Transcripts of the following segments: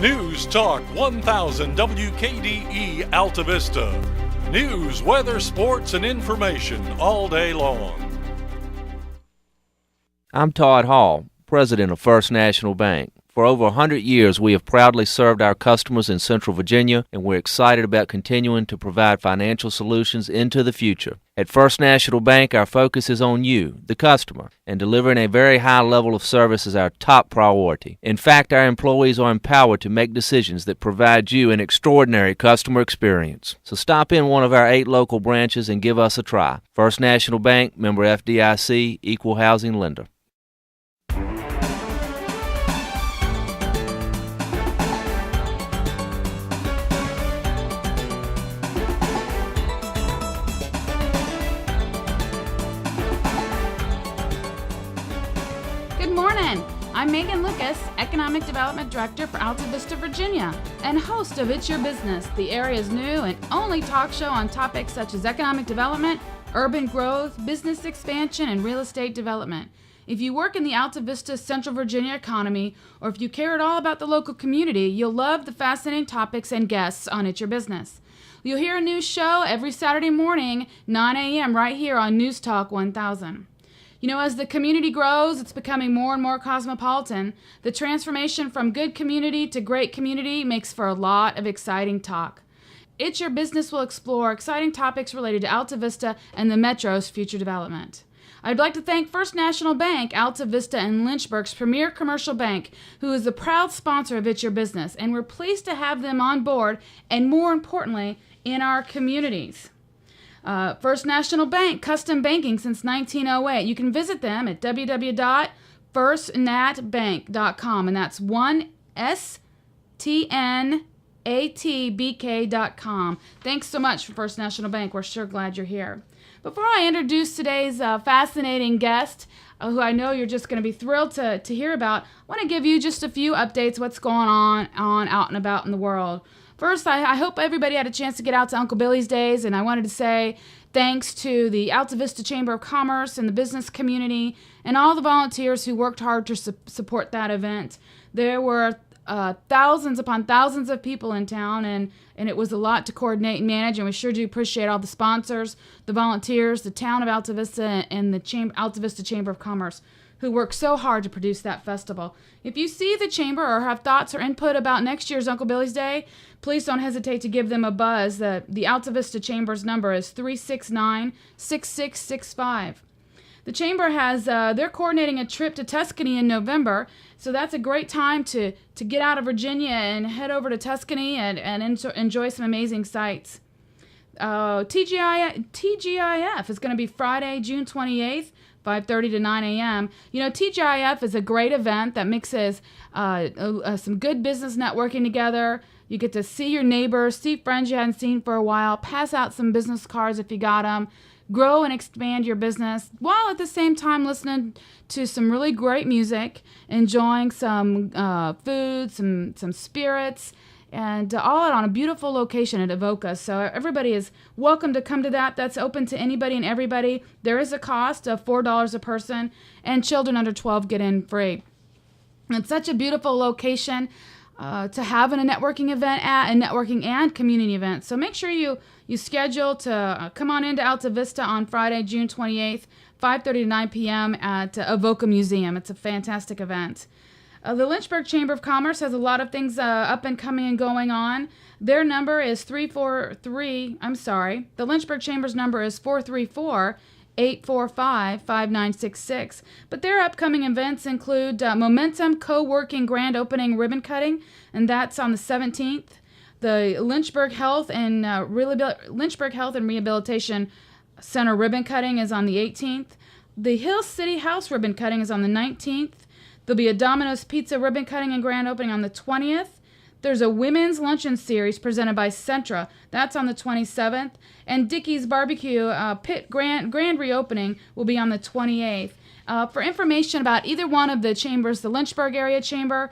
News Talk 1000 WKDE Altavista. News, weather, sports, and information all day long. I'm Todd Hall, President of First National Bank. For over 100 years, we have proudly served our customers in Central Virginia, and we're excited about continuing to provide financial solutions into the future. At First National Bank, our focus is on you, the customer, and delivering a very high level of service is our top priority. In fact, our employees are empowered to make decisions that provide you an extraordinary customer experience. So stop in one of our 8 local branches and give us a try. First National Bank, member FDIC, equal housing lender. I'm Megan Lucas, Economic Development Director for Altavista, Virginia, and host of It's Your Business, the area's new and only talk show on topics such as economic development, urban growth, business expansion, and real estate development. If you work in the Altavista, Central Virginia economy, or if you care at all about the local community, you'll love the fascinating topics and guests on It's Your Business. You'll hear a new show every Saturday morning, 9 a.m. right here on News Talk 1000. You know, as the community grows, it's becoming more and more cosmopolitan. The transformation from good community to great community makes for a lot of exciting talk. It's Your Business will explore exciting topics related to Altavista and the Metro's future development. I'd like to thank First National Bank, Altavista, and Lynchburg's premier commercial bank, who is a proud sponsor of It's Your Business, and we're pleased to have them on board and, more importantly, in our communities. First National Bank, custom banking since 1908. You can visit them at www.firstnatbank.com, and that's 1stnatbk.com. Thanks so much for First National Bank. We're sure glad you're here. Before I introduce today's fascinating guest, who I know you're just going to be thrilled to hear about, I want to give you just a few updates what's going on out and about in the world. First, I hope everybody had a chance to get out to Uncle Billy's Days, and I wanted to say thanks to the Altavista Chamber of Commerce and the business community and all the volunteers who worked hard to support that event. There were thousands upon thousands of people in town, and it was a lot to coordinate and manage, and we sure do appreciate all the sponsors, the volunteers, the town of Altavista, and the Altavista Chamber of Commerce, who worked so hard to produce that festival. If you see the chamber or have thoughts or input about next year's Uncle Billy's Day, please don't hesitate to give them a buzz. The Altavista Chamber's number is 369-6665. The chamber has, they're coordinating a trip to Tuscany in November, so that's a great time to get out of Virginia and head over to Tuscany and enjoy some amazing sights. TGIF is going to be Friday, June 28th, 5:30 to 9 a.m. You know, TGIF is a great event that mixes some good business networking together. You get to see your neighbors, see friends you hadn't seen for a while, pass out some business cards if you got them, grow and expand your business, while at the same time listening to some really great music, enjoying some food, some spirits, and all on a beautiful location at Evoca. So everybody is welcome to come to that. That's open to anybody and everybody. There is a cost of $4 a person, and children under 12 get in free. It's such a beautiful location to have a networking event at, a networking and community event. So make sure you schedule to come on into Altavista on Friday, June 28th, 5:30 to 9 p.m. at Evoca Museum. It's a fantastic event. The Lynchburg Chamber of Commerce has a lot of things up and coming and going on. Their number is the Lynchburg Chamber's number is 434-845-5966. But their upcoming events include Momentum Co-working Grand Opening Ribbon Cutting, and that's on the 17th. The Lynchburg Health and Rehabilitation Center Ribbon Cutting is on the 18th. The Hill City House Ribbon Cutting is on the 19th. There'll be a Domino's Pizza ribbon cutting and grand opening on the 20th. There's a women's luncheon series presented by Centra. That's on the 27th. And Dickey's Barbecue Pit Grand reopening will be on the 28th. For information about either one of the chambers, the Lynchburg Area Chamber,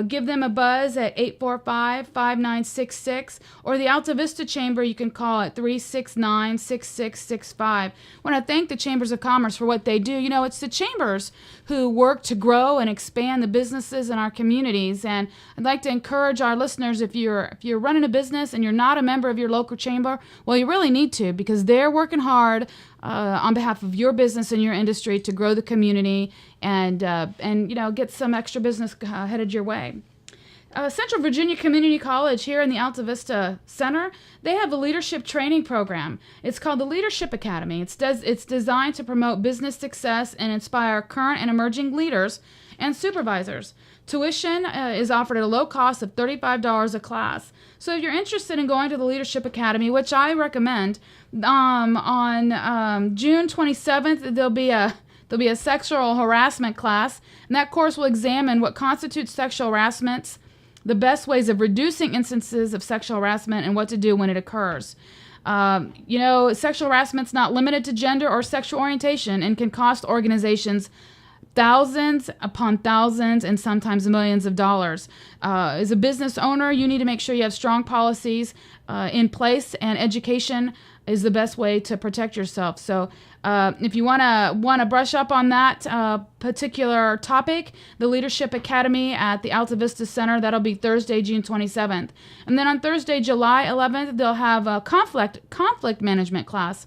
give them a buzz at 845-5966, or the Altavista Chamber, you can call at 369-6665. I want to thank the Chambers of Commerce for what they do. You know, it's the chambers who work to grow and expand the businesses in our communities, and I'd like to encourage our listeners, if you're running a business and you're not a member of your local chamber, well, you really need to, because they're working hard on behalf of your business and your industry to grow the community and get some extra business headed your way. Central Virginia Community College here in the Altavista Center, they have a leadership training program. It's called the Leadership Academy. It's designed to promote business success and inspire current and emerging leaders and supervisors. Tuition is offered at a low cost of $35 a class. So if you're interested in going to the Leadership Academy, which I recommend, on June 27th, there'll be a sexual harassment class, and that course will examine what constitutes sexual harassment, the best ways of reducing instances of sexual harassment, and what to do when it occurs. Sexual harassment's not limited to gender or sexual orientation and can cost organizations thousands upon thousands and sometimes millions of dollars. As a business owner, you need to make sure you have strong policies in place, and education is the best way to protect yourself. So if you want to brush up on that particular topic, the Leadership Academy at the Altavista Center, that'll be Thursday, June 27th. And then on Thursday, July 11th, they'll have a conflict management class.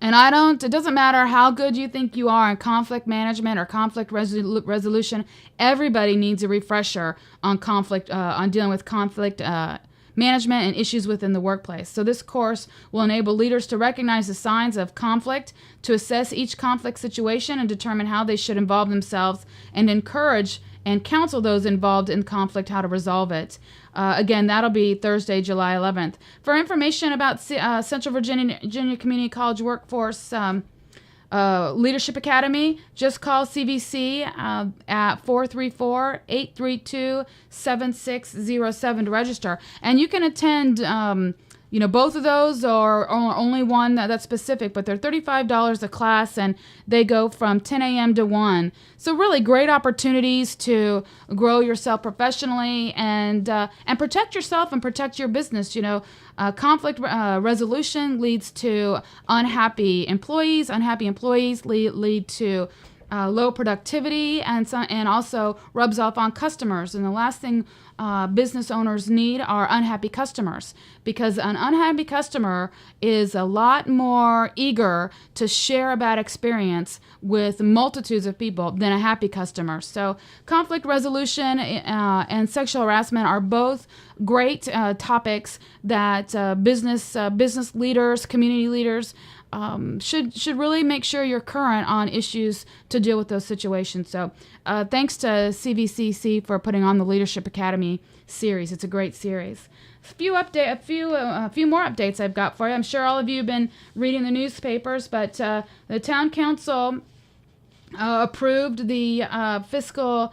And it doesn't matter how good you think you are in conflict management or conflict resolution, everybody needs a refresher on dealing with conflict management and issues within the workplace. So this course will enable leaders to recognize the signs of conflict, to assess each conflict situation and determine how they should involve themselves, and encourage and counsel those involved in conflict how to resolve it. Again, that'll be Thursday, July 11th. For information about Central Virginia Community College Workforce Leadership Academy, just call CVC at 434-832-7607 to register. And you can attend both of those or only one that's specific, but they're $35 a class, and they go from 10 a.m. to 1. So really great opportunities to grow yourself professionally and protect yourself and protect your business. Conflict resolution leads to unhappy employees. Unhappy employees lead to low productivity and also rubs off on customers. And the last thing business owners need are unhappy customers, because an unhappy customer is a lot more eager to share a bad experience with multitudes of people than a happy customer. So conflict resolution and sexual harassment are both great topics that business leaders, community leaders should really make sure you're current on issues to deal with those situations. So thanks to CVCC for putting on the Leadership Academy series. It's a great series. A few more updates I've got for you. I'm sure all of you have been reading the newspapers, but the town council approved the fiscal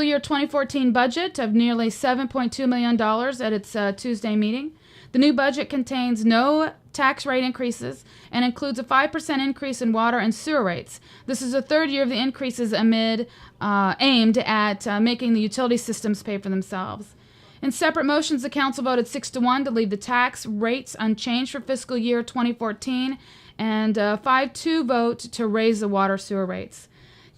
year 2014 budget of nearly $7.2 million at its Tuesday meeting. The new budget contains no tax rate increases and includes a 5% increase in water and sewer rates. This is the third year of the increases aimed at making the utility systems pay for themselves. In separate motions, the council voted 6-1 to leave the tax rates unchanged for fiscal year 2014 and a 5-2 vote to raise the water sewer rates.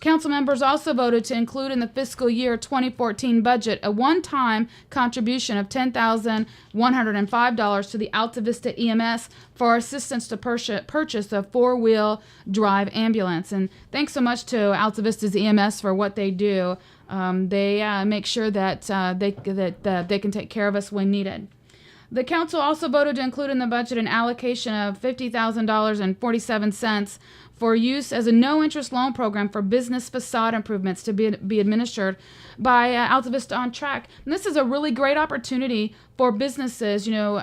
Council members also voted to include in the fiscal year 2014 budget a one-time contribution of $10,105 to the Altavista EMS for assistance to purchase a four-wheel drive ambulance. And thanks so much to Altavista's EMS for what they do. They make sure that they can take care of us when needed. The council also voted to include in the budget an allocation of $50,000.47 for use as a no-interest loan program for business facade improvements to be administered by Altavista On Track. And this is a really great opportunity for businesses. You're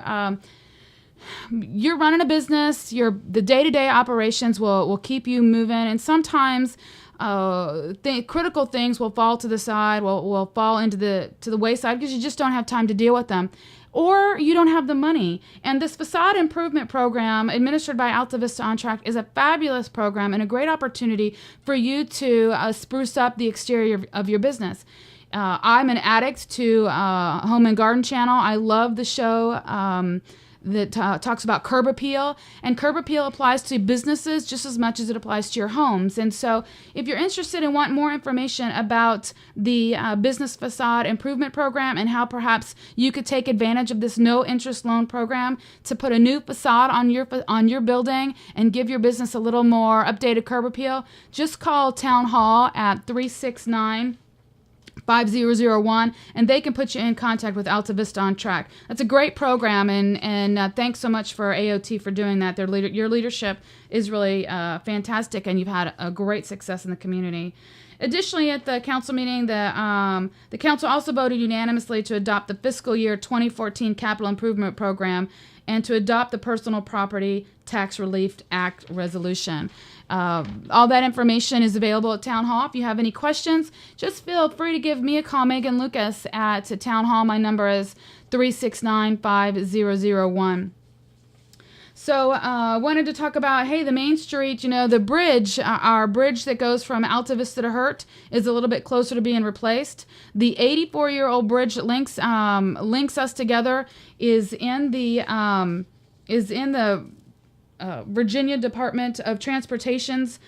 running a business, the day-to-day operations will keep you moving, and sometimes critical things will fall to the side, will fall into the wayside because you just don't have time to deal with them, or you don't have the money. And this facade improvement program administered by Altavista On Track is a fabulous program and a great opportunity for you to spruce up the exterior of your business. I'm an addict to Home and Garden Channel. I love the show that talks about curb appeal, and curb appeal applies to businesses just as much as it applies to your homes. And so if you're interested and want more information about the business facade improvement program and how perhaps you could take advantage of this no interest loan program to put a new facade on your building and give your business a little more updated curb appeal, just call Town Hall at 369-5001, and they can put you in contact with Altavista On Track. That's a great program, and thanks so much for AOT for doing that. Your leadership is really fantastic, and you've had a great success in the community. Additionally, at the council meeting, the council also voted unanimously to adopt the fiscal year 2014 capital improvement program and to adopt the Personal Property Tax Relief Act resolution. All that information is available at Town Hall. If you have any questions, just feel free to give me a call, Megan Lucas, at Town Hall. My number is 369-5001. So I wanted to talk about, the Main Street, the bridge, our bridge that goes from Altavista to Hurt is a little bit closer to being replaced. The 84-year-old bridge that links us together is in the Virginia Department of Transportation's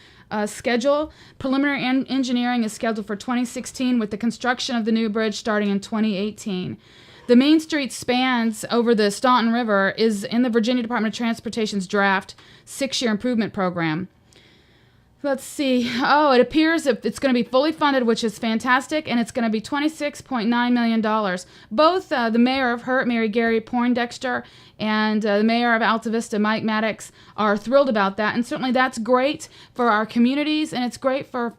schedule. Preliminary engineering is scheduled for 2016 with the construction of the new bridge starting in 2018. The Main Street spans over the Staunton River is in the Virginia Department of Transportation's draft 6-year improvement program. Let's see. It appears it's going to be fully funded, which is fantastic, and it's going to be $26.9 million. Both the mayor of Hurt, Mary Gary Poindexter, and the mayor of Altavista, Mike Maddox, are thrilled about that, and certainly that's great for our communities, and it's great for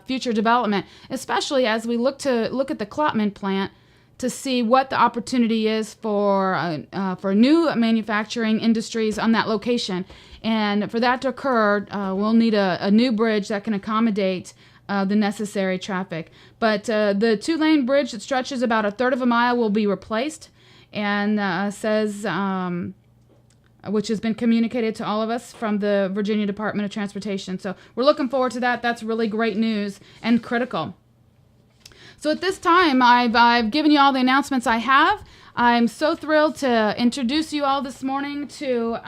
future development, especially as we look at the Klopman plant to see what the opportunity is for new manufacturing industries on that location. And for that to occur, we'll need a new bridge that can accommodate the necessary traffic. But the 2-lane bridge that stretches about a third of a mile will be replaced, and which has been communicated to all of us from the Virginia Department of Transportation. So we're looking forward to that. That's really great news and critical. So at this time, I've given you all the announcements I have. I'm so thrilled to introduce you all this morning to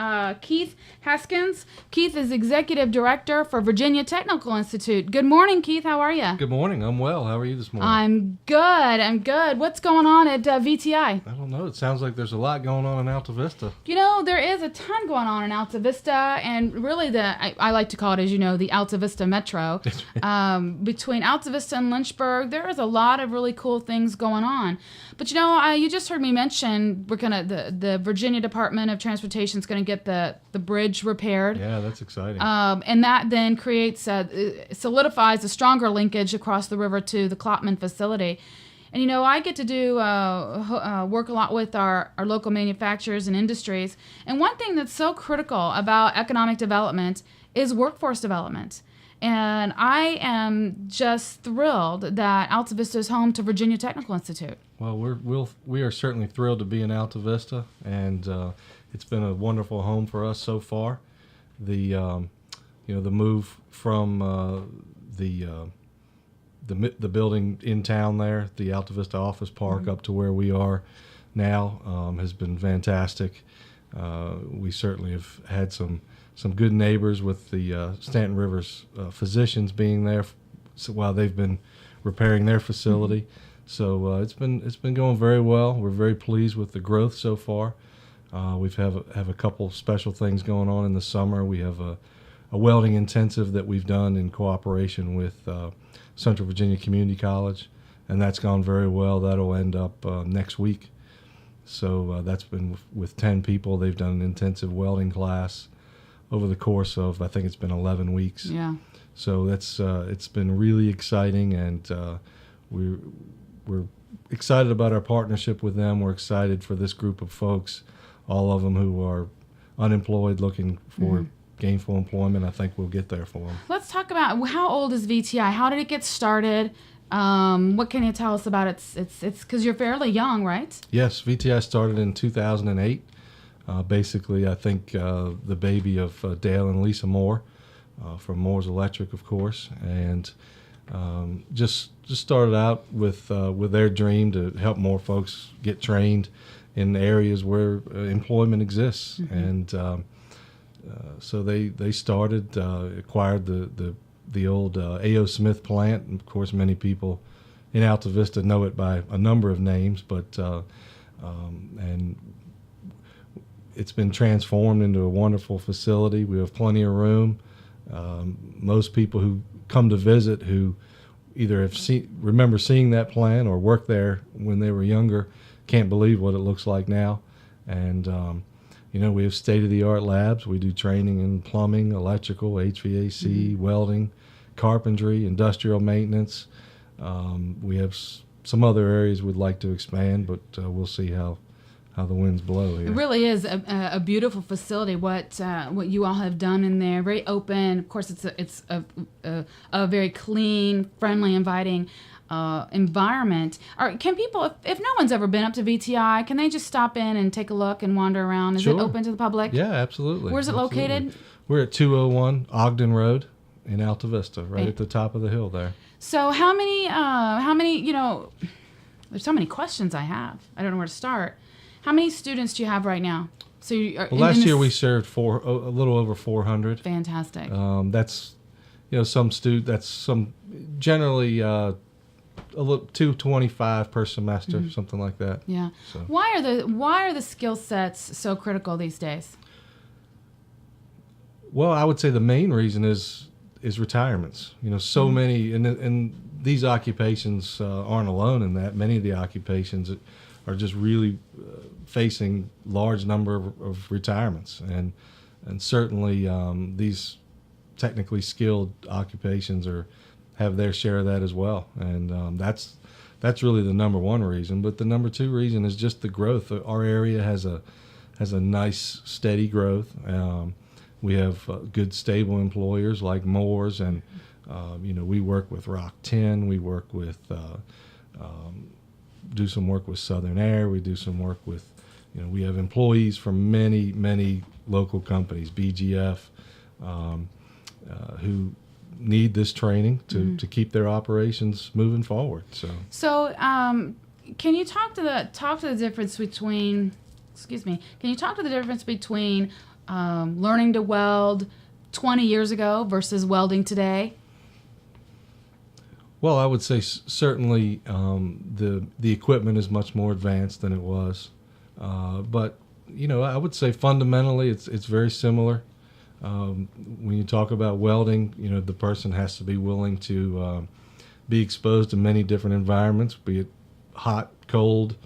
Keith Haskins. Keith is Executive Director for Virginia Technical Institute. Good morning, Keith. How are you? Good morning. I'm well. How are you this morning? I'm good. What's going on at VTI? I don't know. It sounds like there's a lot going on in Altavista. There is a ton going on in Altavista, and really I like to call it, as you know, the Altavista Metro. Between Altavista and Lynchburg, there is a lot of really cool things going on. But you just heard me mention the Virginia Department of Transportation is going to get the bridge repaired. Yeah, that's exciting. And that then solidifies a stronger linkage across the river to the Klopman facility. And I get to do work a lot with our local manufacturers and industries. And one thing that's so critical about economic development is workforce development. And I am just thrilled that Altavista is home to Virginia Technical Institute. Well, we are certainly thrilled to be in Altavista, and it's been a wonderful home for us so far. The move from the building in town there, the Altavista Office Park, up to where we are now has been fantastic. We certainly have had some good neighbors with the Stanton Rivers physicians being there while they've been repairing their facility. Mm-hmm. So it's been going very well. We're very pleased with the growth so far. We have a couple special things going on in the summer. We have a welding intensive that we've done in cooperation with Central Virginia Community College, and that's gone very well. That'll end up next week. So that's been with 10 people. They've done an intensive welding class over the course of, I think it's been 11 weeks. Yeah. So that's it's been really exciting, and we're excited about our partnership with them. We're excited for this group of folks, all of them who are unemployed, looking for gainful employment, I think we'll get there for them. Let's talk about how old is VTI? How did it get started? What can you tell us about it? It's because you're fairly young, right? Yes, VTI started in 2008. Basically, I think the baby of Dale and Lisa Moore from Moore's Electric, of course, and just started out with their dream to help more folks get trained in areas where employment exists, and so they started, acquired the old A.O. Smith plant, and of course many people in Altavista know it by a number of names, but and it's been transformed into a wonderful facility. We have plenty of room. Most people who come to visit who either have remember seeing that plant or worked there when they were younger can't believe what it looks like now. And we have state-of-the-art labs. We do training in plumbing, electrical, HVAC, welding, carpentry, industrial maintenance. We have some other areas we'd like to expand, but we'll see how the winds blow here. It really is a beautiful facility. What you all have done in there, very open. Of course, it's a very clean, friendly, inviting environment. Can people, if no one's ever been up to VTI, can they just stop in and take a look and wander around? Is Sure. it open to the public? Yeah, absolutely. Where's it located? We're at 201 Ogden Road in Altavista, right at the top of the hill there. So how many? There's so many questions I have. I don't know where to start. How many students do you have right now? So you are, last year we served a little over 400. Fantastic. That's some generally a little 225 per semester, something like that. Yeah. So. Why are the skill sets so critical these days? Well, I would say the main reason is retirements. So many, and these occupations aren't alone in that. Many of the occupations are just really facing large number of retirements, and certainly these technically skilled occupations have their share of that as well, and that's really the number one reason. But the number two reason is just the growth. Our area has a nice steady growth. We have good stable employers like Moore's, and we work with Rock 10. We work with do some work with Southern Air. We do some work with, we have employees from many local companies, BGF, who need this training to keep their operations moving forward. So, can you talk to the difference between? Excuse me. Can you talk to the difference between learning to weld 20 years ago versus welding today? Well, I would say certainly the equipment is much more advanced than it was, but I would say fundamentally it's very similar. When you talk about welding, the person has to be willing to be exposed to many different environments, be it hot, cold,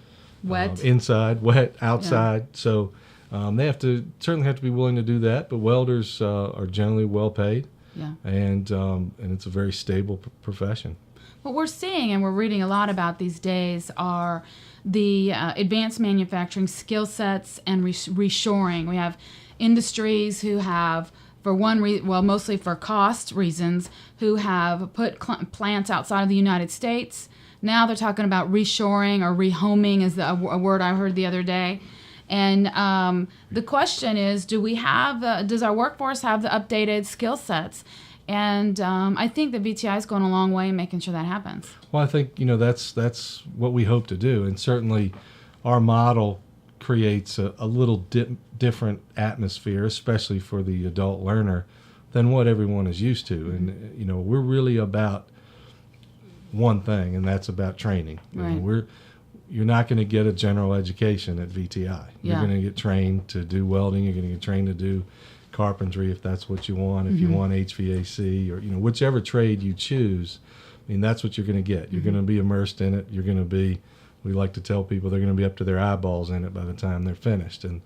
wet, inside, wet, outside. Yeah. So they certainly have to be willing to do that. But welders are generally well paid. Yeah. And it's a very stable profession. What we're seeing and we're reading a lot about these days are the advanced manufacturing skill sets and reshoring. We have industries who have, for mostly for cost reasons, who have put plants outside of the United States. Now they're talking about reshoring or rehoming is a word I heard the other day. And the question is, does our workforce have the updated skill sets? And I think the VTI is going a long way in making sure that happens. Well, I think that's what we hope to do, and certainly our model creates a little different atmosphere, especially for the adult learner, than what everyone is used to. And we're really about one thing, and that's about training. Right. You're not going to get a general education at VTI. You're going to get trained to do welding. You're going to get trained to do carpentry if that's what you want. If you want HVAC or whichever trade you choose, that's what you're going to get. You're going to be immersed in it. You're going to be. We like to tell people they're going to be up to their eyeballs in it by the time they're finished, and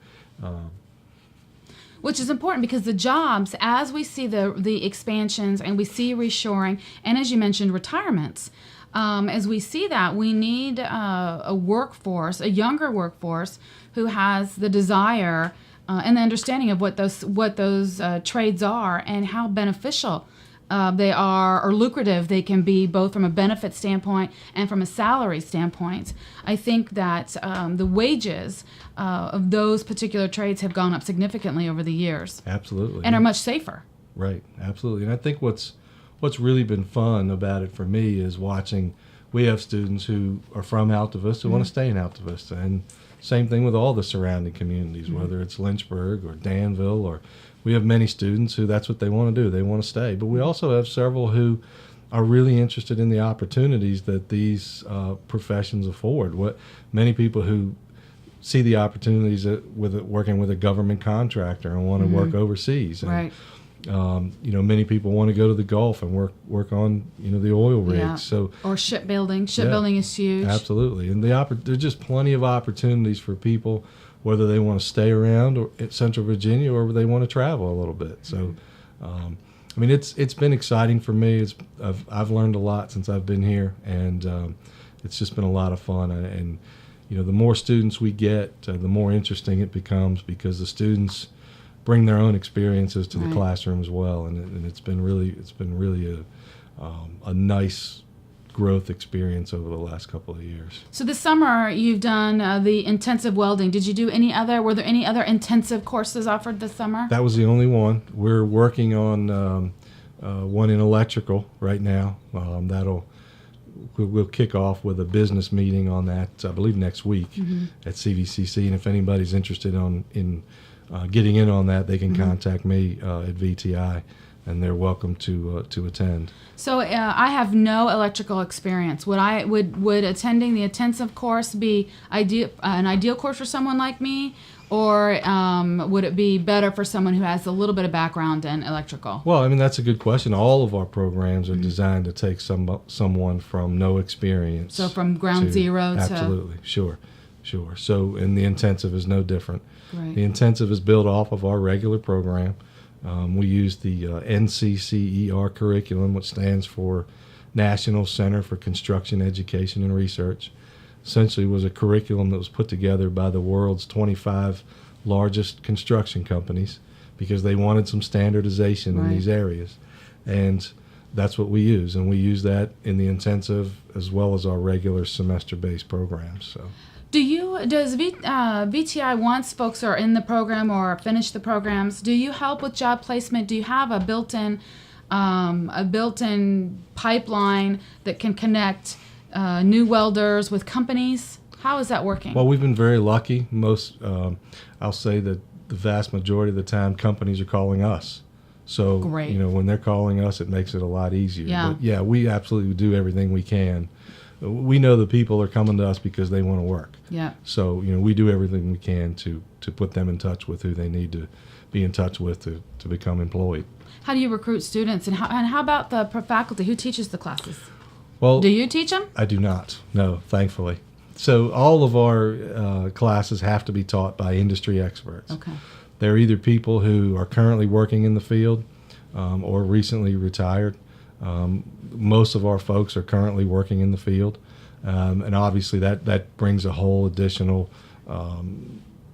which is important because the jobs, as we see the expansions and we see reshoring, and as you mentioned, retirements. As we see that, we need a younger workforce who has the desire and the understanding of what those trades are and how beneficial they are, or lucrative they can be, both from a benefit standpoint and from a salary standpoint. I think that the wages of those particular trades have gone up significantly over the years. Absolutely. And are much safer. Right, absolutely. And I think what's really been fun about it for me is watching. We have students who are from Altavista who want to stay in Altavista, and same thing with all the surrounding communities, whether it's Lynchburg or Danville, or we have many students who that's what they want to do. They want to stay. But we also have several who are really interested in the opportunities that these professions afford. Many people who see the opportunities with working with a government contractor and want to work overseas. And, right. Many people want to go to the Gulf and work on, the oil rigs. Yeah. So, or shipbuilding. Shipbuilding is huge. Absolutely. And there's just plenty of opportunities for people, whether they want to stay around or at Central Virginia or they want to travel a little bit. So, it's been exciting for me. I've learned a lot since I've been here, and it's just been a lot of fun. And the more students we get, the more interesting it becomes, because the students bring their own experiences to the classroom as well, and it's been really a nice growth experience over the last couple of years. So this summer you've done the intensive welding. Did you do were there any other intensive courses offered this summer? That was the only one. We're working on one in electrical right now. We'll kick off with a business meeting on that, I believe, next week at CVCC, and if anybody's interested in getting in on that, they can contact me at VTI, and they're welcome to attend. So I have no electrical experience. Would attending the intensive course be an ideal course for someone like me, or would it be better for someone who has a little bit of background in electrical? Well, that's a good question. All of our programs are designed to take someone from no experience. So from ground zero to... Absolutely, sure. So, and the intensive is no different. Right. The intensive is built off of our regular program. We use the NCCER curriculum, which stands for National Center for Construction Education and Research. Essentially, it was a curriculum that was put together by the world's 25 largest construction companies, because they wanted some standardization in these areas. And that's what we use, and we use that in the intensive as well as our regular semester-based programs. So. Does VTI, once folks are in the program or finish the programs, do you help with job placement? Do you have a built-in pipeline that can connect new welders with companies? How is that working? Well, we've been very lucky. I'll say that the vast majority of the time, companies are calling us. So, great. When they're calling us, it makes it a lot easier. Yeah. But yeah, we absolutely do everything we can. We know the people are coming to us because they want to work. Yeah. So, we do everything we can to put them in touch with who they need to be in touch with to become employed. How do you recruit students, and how about the faculty? Who teaches the classes? Well, do you teach them? I do not. No, thankfully. So all of our classes have to be taught by industry experts. Okay. They're either people who are currently working in the field or recently retired. Most of our folks are currently working in the field, and obviously that brings a whole additional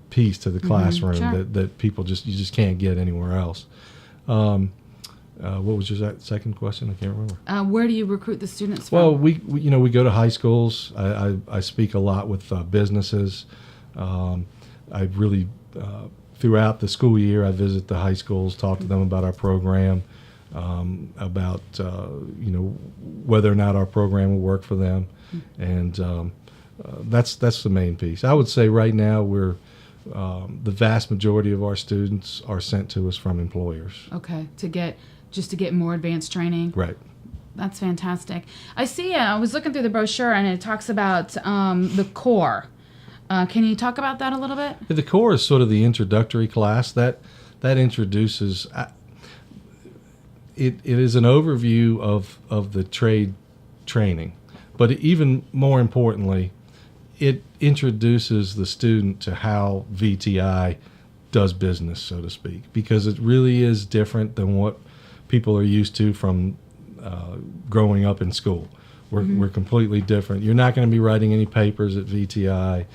piece to the classroom sure. that people you just can't get anywhere else. What was your second question? I can't remember. Where do you recruit the students from? Well, we go to high schools. I speak a lot with businesses. I really throughout the school year I visit the high schools, talk to them about our program, about whether or not our program will work for them, and that's the main piece. I would say right now we're the vast majority of our students are sent to us from employers. Okay, to get more advanced training. Right. That's fantastic. I see. I was looking through the brochure, and it talks about the core. Can you talk about that a little bit? The core is sort of the introductory class that introduces. It is an overview of the trade training, but even more importantly, it introduces the student to how VTI does business, so to speak, because it really is different than what people are used to from growing up in school. We're completely different. You're not going to be writing any papers at VTI.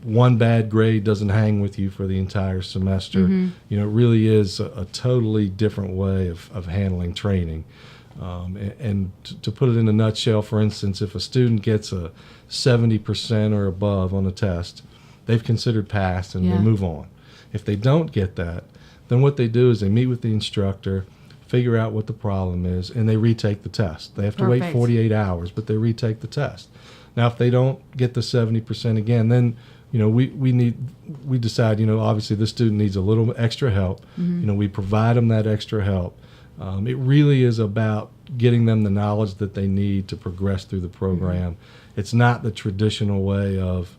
one bad grade doesn't hang with you for the entire semester. You know, it really is a totally different way of handling training. And to put it in a nutshell, for instance, if a student gets a 70% or above on a test, they've considered passed and they move on. If they don't get that, then what they do is they meet with the instructor, figure out what the problem is, and they retake the test. They have to wait 48 hours, but they retake the test. Now, if they don't get the 70% again, then we decide, obviously this student needs a little extra help. We provide them that extra help. It really is about getting them the knowledge that they need to progress through the program. It's not the traditional way of,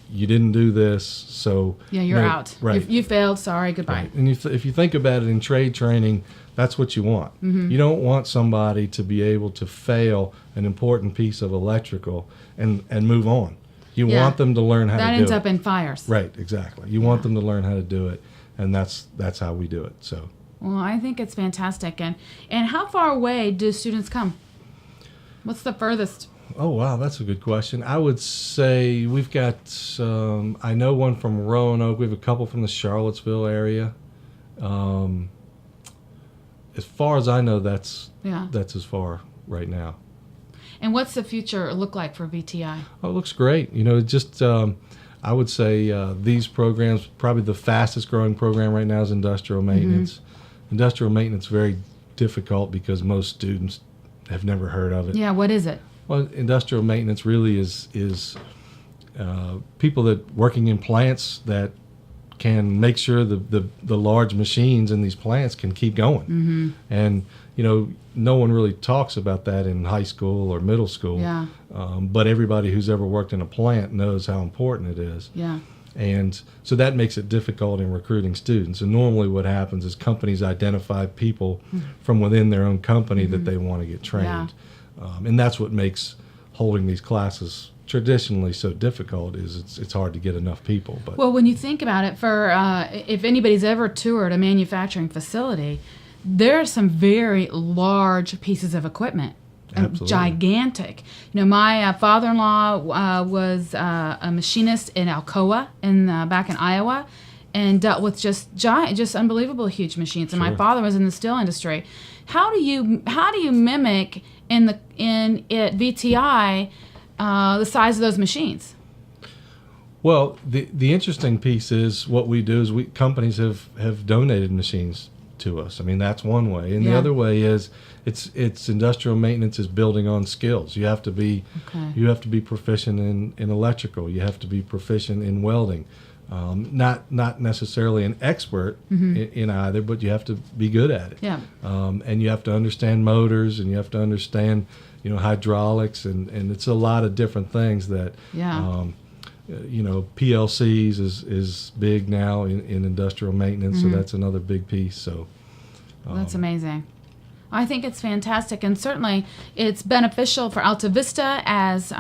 you didn't do this, so you're out. Right. You failed. Sorry, goodbye. Right. And if you think about it in trade training, that's what you want. You don't want somebody to be able to fail an important piece of electrical and move on. You want them to learn how to do it. That ends up in fires. Right, exactly. You want them to learn how to do it, and that's how we do it. So. Well, I think it's fantastic. And how far away do students come? What's the furthest? Oh, wow, that's a good question. I would say we've got, I know one from Roanoke. We have a couple from the Charlottesville area. As far as I know, that's as far right now. And what's the future look like for VTI? Oh, it looks great. I would say these programs, probably the fastest growing program right now is industrial maintenance. Industrial maintenance is very difficult because most students have never heard of it. Yeah, what is it? Well, industrial maintenance really is people that working in plants that can make sure the large machines in these plants can keep going. And no one really talks about that in high school or middle school. Yeah. But everybody who's ever worked in a plant knows how important it is. Yeah. And so that makes it difficult in recruiting students. And normally what happens is companies identify people from within their own company that they want to get trained. And that's what makes holding these classes traditionally so difficult, is it's hard to get enough people. But well, when you think about it, for if anybody's ever toured a manufacturing facility, there are some very large pieces of equipment. Absolutely. Gigantic. My father-in-law was a machinist in Alcoa back in Iowa, and dealt with just unbelievable huge machines. And my father was in the steel industry. How do you mimic at VTI the size of those machines? Well, the interesting piece is what we do is companies have donated machines to us. I mean, that's one way, and the other way is it's industrial maintenance is building on skills. You have to be proficient in electrical. You have to be proficient in welding. Not necessarily an expert in either, but you have to be good at it. Yeah. And you have to understand motors, and you have to understand hydraulics, and it's a lot of different things that. Yeah. PLCs is big now in industrial maintenance, so that's another big piece. So that's amazing. I think it's fantastic, and certainly it's beneficial for Altavista as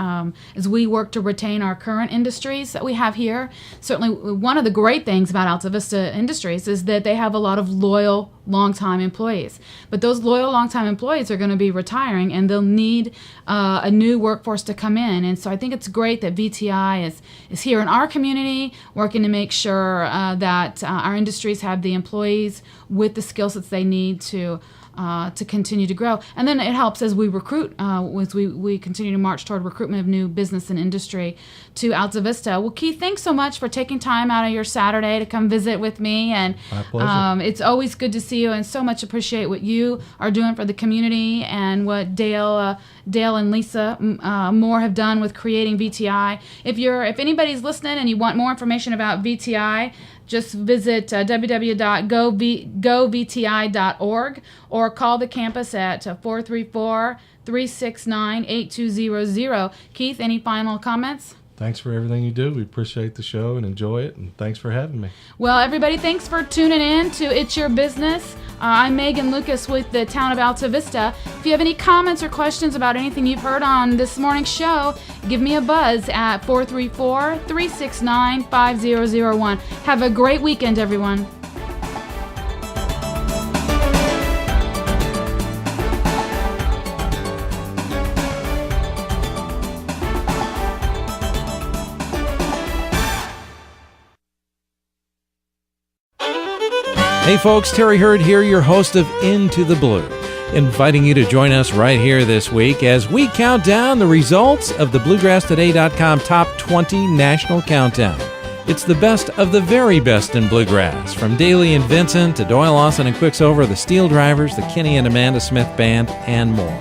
we work to retain our current industries that we have here. Certainly, one of the great things about Altavista Industries is that they have a lot of loyal, long-time employees. But those loyal, long-time employees are going to be retiring, and they'll need a new workforce to come in. And so I think it's great that VTI is here in our community, working to make sure that our industries have the employees with the skill sets they need to continue to grow. And then it helps as we recruit, as we continue to march toward recruitment of new business and industry to Altavista. Well, Keith, thanks so much for taking time out of your Saturday to come visit with me. And my pleasure. It's always good to see you, and so much appreciate what you are doing for the community and what Dale and Lisa Moore have done with creating VTI. If anybody's listening and you want more information about VTI, just visit www.govti.org or call the campus at 434-369-8200. Keith, any final comments? Thanks for everything you do. We appreciate the show and enjoy it, and thanks for having me. Well, everybody, thanks for tuning in to It's Your Business. I'm Megan Lucas with the town of Altavista. If you have any comments or questions about anything you've heard on this morning's show, give me a buzz at 434-369-5001. Have a great weekend, everyone. Hey folks, Terry Hurd here, your host of Into the Blue, inviting you to join us right here this week as we count down the results of the BluegrassToday.com Top 20 National Countdown. It's the best of the very best in bluegrass, from Daly and Vincent to Doyle Lawson and Quicksilver, the Steel Drivers, the Kenny and Amanda Smith Band, and more.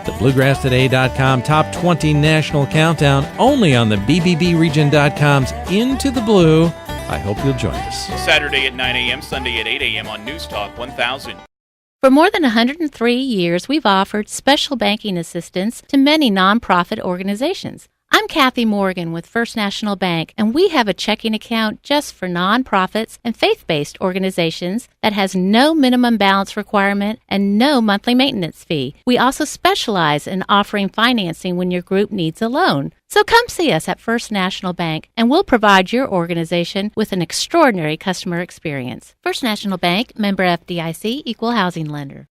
The BluegrassToday.com Top 20 National Countdown, only on the BBBRegion.com's Into the Blue. I hope you'll join us. Saturday at 9 a.m., Sunday at 8 a.m. on News Talk 1000. For more than 103 years, we've offered special banking assistance to many nonprofit organizations. I'm Kathy Morgan with First National Bank, and we have a checking account just for nonprofits and faith-based organizations that has no minimum balance requirement and no monthly maintenance fee. We also specialize in offering financing when your group needs a loan. So come see us at First National Bank, and we'll provide your organization with an extraordinary customer experience. First National Bank, member FDIC, equal housing lender.